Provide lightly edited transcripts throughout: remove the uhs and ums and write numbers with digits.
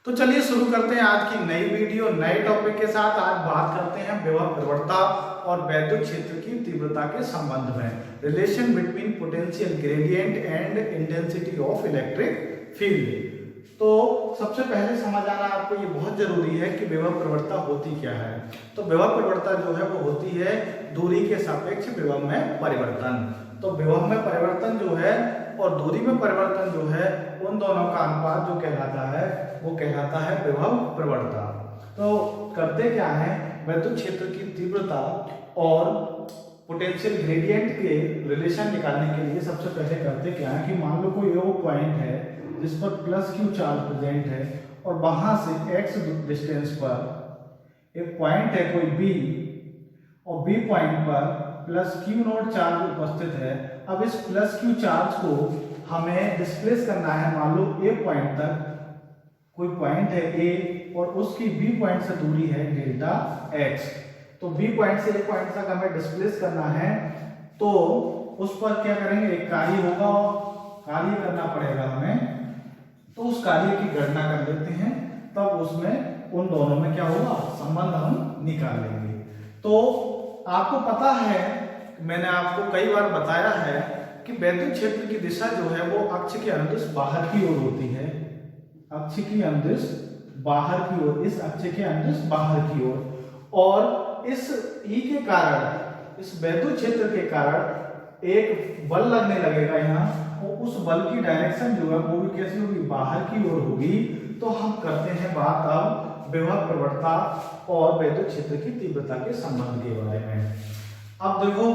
तो चलिए शुरू करते हैं आज की नई वीडियो नए टॉपिक के साथ। आज बात करते हैं विभव प्रवणता और वैद्युत क्षेत्र की तीव्रता के संबंध में, relation between potential gradient and intensity of electric field. तो सबसे पहले समझ आना आपको ये बहुत जरूरी है कि विभव प्रवणता होती क्या है। तो विभव प्रवणता जो है वो होती है दूरी के सापेक्ष विभव में परिवर्तन। तो विभव में परिवर्तन जो है और दूरी में परिवर्तन जो है, उन दोनों का अनुपात जो कहलाता है वो कहलाता है विभव प्रवणता। तो करते क्या है, वैद्युत क्षेत्र की तीव्रता और पोटेंशियल ग्रेडियंट के रिलेशन निकालने के लिए सबसे पहले करते क्या है कि मान लो कोई वो पॉइंट है जिस पर प्लस क्यू चार्ज प्रेजेंट है और वहां से एक्स डिस्टेंस पर एक पॉइंट है कोई बी, और बी पॉइंट पर प्लस क्यू नॉट चार्ज उपस्थित है। अब इस प्लस क्यू चार्ज को हमें डिस्प्लेस करना है। मान लो ए पॉइंट तक कोई पॉइंट है ए और उसकी बी पॉइंट से दूरी है डेल्टा एक्स। तो बी पॉइंट से ए पॉइंट तक हमें डिस्प्लेस करना है, तो उस पर क्या करेंगे, एक कार्य होगा और कार्य करना पड़ेगा हमें। तो उस कार्य की गणना कर लेते हैं, तब उसमें उन दोनों में क्या होगा, संबंध हम निकाल लेंगे। तो आपको पता है, मैंने आपको कई बार बताया है कि वैद्युत क्षेत्र की दिशा जो है वो अक्ष के अनुदिश बाहर की ओर होती है। अक्ष की अनुदिश बाहर की ओर, इस अक्ष के अनुदिश बाहर की ओर, और इस ई के कारण, इस वैद्युत क्षेत्र के कारण एक बल लगने लगेगा यहाँ, और उस बल की डायरेक्शन जो है वो भी कैसी होगी, बाहर की ओर होगी। तो हम करते हैं बात अब विभव प्रवणता और वैद्युत क्षेत्र की तीव्रता के संबंध के बारे में। अब देखो,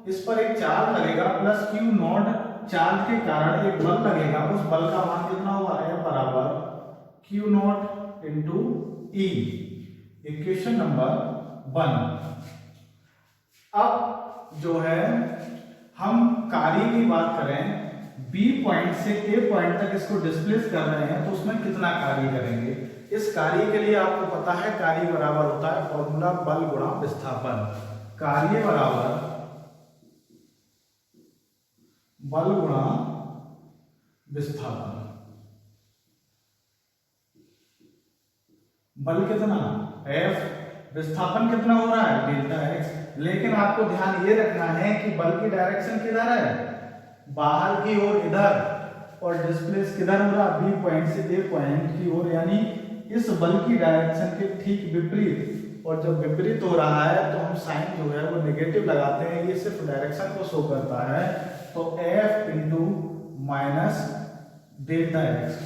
इस पर एक चार्ज लगेगा, प्लस क्यू नॉट चार्ज के कारण एक बल लगेगा। उस बल का मान कितना होगा, F बराबर Q not into E, equation number 1। अब जो है हम कार्य की बात करें, बी पॉइंट से ए पॉइंट तक इसको डिस्प्लेस कर रहे हैं, तो उसमें कितना कार्य करेंगे। इस कार्य के लिए आपको पता है कार्य बराबर होता है फॉर्मूला बल गुणा विस्थापन। कार्य बराबर बल गुणा विस्थापन। बल कितना, F, विस्थापन कितना हो रहा है, डेल्टा एक्स। लेकिन आपको ध्यान ये रखना है कि बल की डायरेक्शन किधर है, बाहर की ओर इधर, और डिस्प्लेस किधर हो रहा, बी पॉइंट से ए पॉइंट की ओर, यानी इस बल की डायरेक्शन के ठीक विपरीत। और जब विपरीत हो रहा है तो हम साइन जो है वो नेगेटिव लगाते हैं, ये सिर्फ डायरेक्शन को शो करता है। तो F into minus delta X,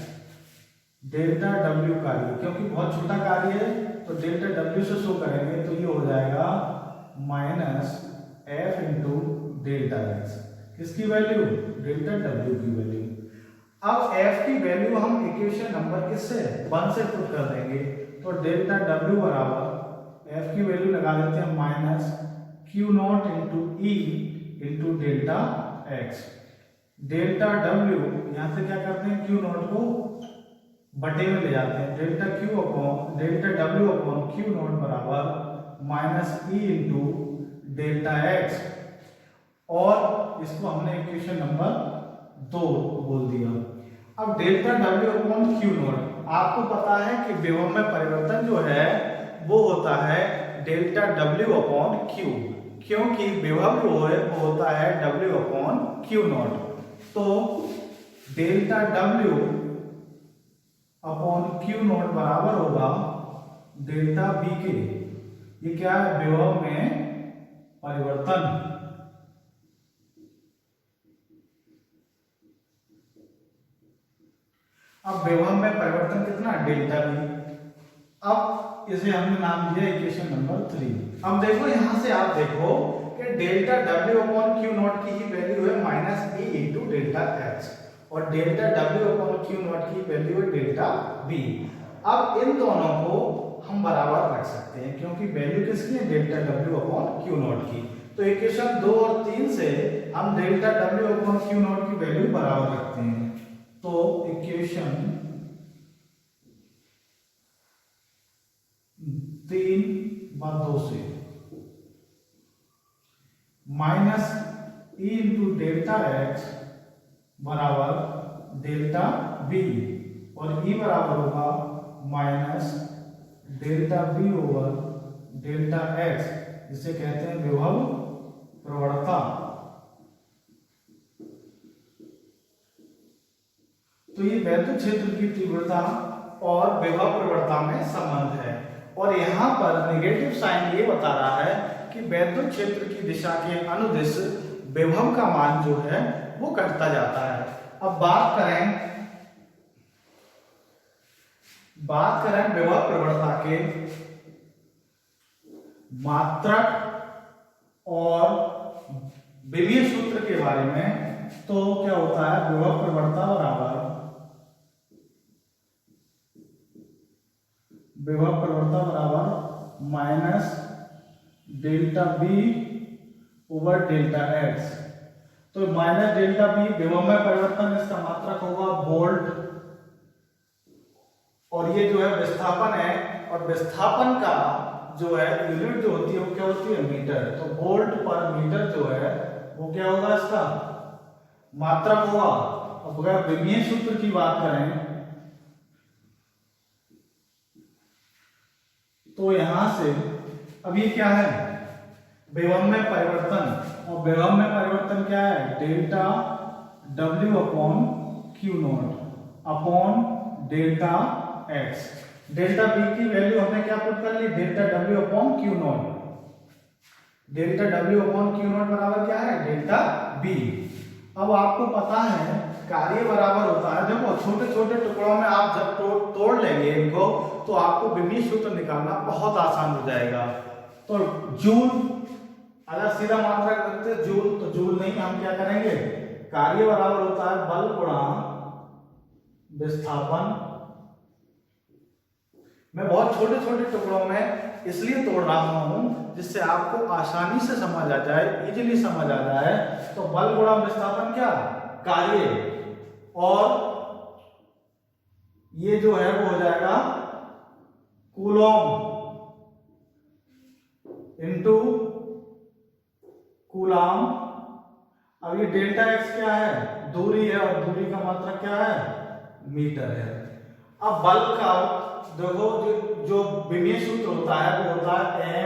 delta W कार्य, क्योंकि बहुत छोटा कार्य है तो डेल्टा डब्ल्यू से शो करेंगे, तो ये हो जाएगा minus F into delta x. किसकी वैल्यू, डेल्टा डब्ल्यू की वैल्यू। अब F की वैल्यू हम इक्वेशन नंबर किससे 1 से पुट कर देंगे, तो डेल्टा डब्ल्यू बराबर F की वैल्यू लगा देते हैं minus Q not into E into delta X. Delta W यहां से क्या करते हैं, क्यू नॉट को बटे में ले जाते हैं, delta Q upon delta W upon Q naught बराबर minus E into delta X, और इसको हमने इक्वेशन नंबर 2 बोल दिया। अब delta W upon Q naught, आपको पता है कि विभव में परिवर्तन जो है वो होता है डेल्टा डब्ल्यू अपॉन क्यू, क्योंकि विभव जो है वो होता है डब्ल्यू अपॉन क्यू नॉट। तो delta W upon Q naught बराबर होगा डेल्टा बी के। ये क्या है, विभव में परिवर्तन। अब विभव में परिवर्तन कितना, डेल्टा बी। अब इसे हमने नाम दिया इक्वेशन नंबर 3। अब देखो यहां से आप देखो कि delta W upon Q naught की ही वैल्यू है minus E into delta X, और delta W upon Q naught की वैल्यू है डेल्टा बी। अब इन दोनों को हम बराबर रख सकते हैं, क्योंकि वैल्यू किसकी है, delta W upon Q naught की। तो इक्वेशन 2 और 3 से हम delta W upon Q naught की वैल्यू बराबर रखते हैं। तो इक्वेशन 3 व 2 से minus E into delta X बराबर डेल्टा बी, और ई बराबर होगा minus delta B over delta X, जिसे कहते हैं विभव प्रवणता। तो ये वैद्युत क्षेत्र की तीव्रता और विभव प्रवणता में संबंध है। और यहां पर नेगेटिव साइन ये बता रहा है कि वैद्युत क्षेत्र की दिशा के अनुदिश विभव का मान जो है वो घटता जाता है। अब बात करें विभव प्रवणता के मात्रक और विभीय सूत्र के बारे में, तो क्या होता है, विभव प्रवणता बराबर minus delta B over delta X. तो माइनस डेल्टा बी विभव में परिवर्तन, इसका मात्रक होगा वोल्ट, और ये जो है विस्थापन है, और विस्थापन का जो है यूनिट जो होती है वो क्या होती है, मीटर। तो वोल्ट पर मीटर जो है वो क्या होगा, इसका मात्रक होगा। अब अगर विभीय सूत्र की बात करें तो यहां से अब ये क्या है, विभव में परिवर्तन, और विभव में परिवर्तन क्या है, delta W upon Q naught upon delta X. Delta B की वैल्यू हमने क्या पुट कर ली, delta W upon Q naught. Delta W upon Q naught बराबर क्या है, डेल्टा बी। अब आपको पता है कार्य बराबर होता है, देखो छोटे छोटे टुकड़ों में आप जब तोड़ लेंगे इनको तो आपको विभीय सूत्र निकालना बहुत आसान हो जाएगा। तो जूल, अगर सीधा मात्रक रखते जूल, तो जूल नहीं, हम क्या करेंगे, कार्य बराबर होता है बल गुणा विस्थापन। मैं बहुत छोटे छोटे टुकड़ों में इसलिए तोड़ रहा हूं जिससे आपको आसानी से समझ आ जाए, इजीली समझ आ जाए। तो बल गुणा विस्थापन क्या, कार्य, और ये जो है वो हो जाएगा कूलॉम इनटू कूलॉम। अब ये डेल्टा एक्स क्या है, दूरी है, और दूरी का मात्रक क्या है, मीटर है। अब बल का देखो जो विभीय सूत्र होता है वो होता है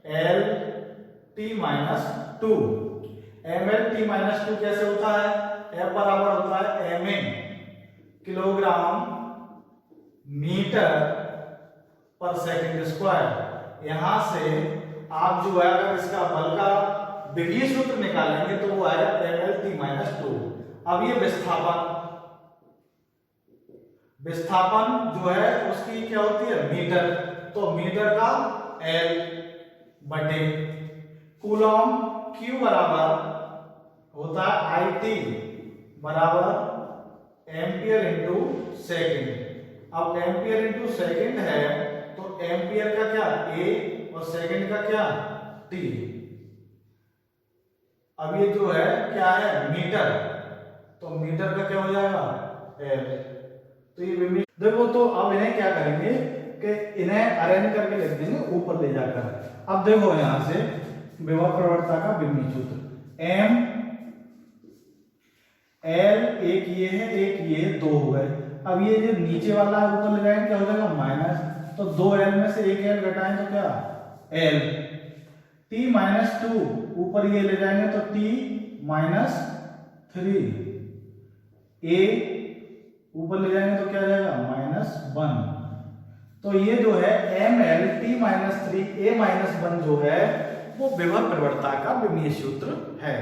mLT - 2। mLT - 2 कैसे होता है, F बराबर होता है ma किलोग्राम मीटर पर सेकंड स्क्वायर। यहां से आप जो है अगर इसका बल का विभीय सूत्र निकालेंगे तो वो आएगा mLT - 2। अब ये विस्थापन जो है उसकी क्या होती है, मीटर, तो मीटर का L बटे कूलॉम Q बराबर होता है IT बराबर एम्पियर इंटू सेकेंड। अब एम्पियर इंटू सेकेंड है तो एम्पियर का क्या A और सेकेंड का क्या T। अब ये जो है क्या है, मीटर, तो मीटर का क्या हो जाएगा L। तो ये देखो, तो अब इन्हें क्या करेंगे कि इन्हें अरेंज करके लिख देंगे ऊपर ले जाकर। अब देखो यहां से विभव प्रवणता का विभीय सूत्र m L, एक ये है एक ये, दो हो गए। अब ये जो नीचे वाला है ऊपर ले जाएंगे क्या हो जाएगा, माइनस, तो 2L में से एक L घटाएं तो क्या L। T - 2 ऊपर ये ले जाएंगे तो T - 3, A ऊपर ले जाएंगे तो क्या आ जाएगा -1। तो ये जो है mLT - 3 A - 1 जो है वो विभव प्रवणता का विभीय सूत्र है।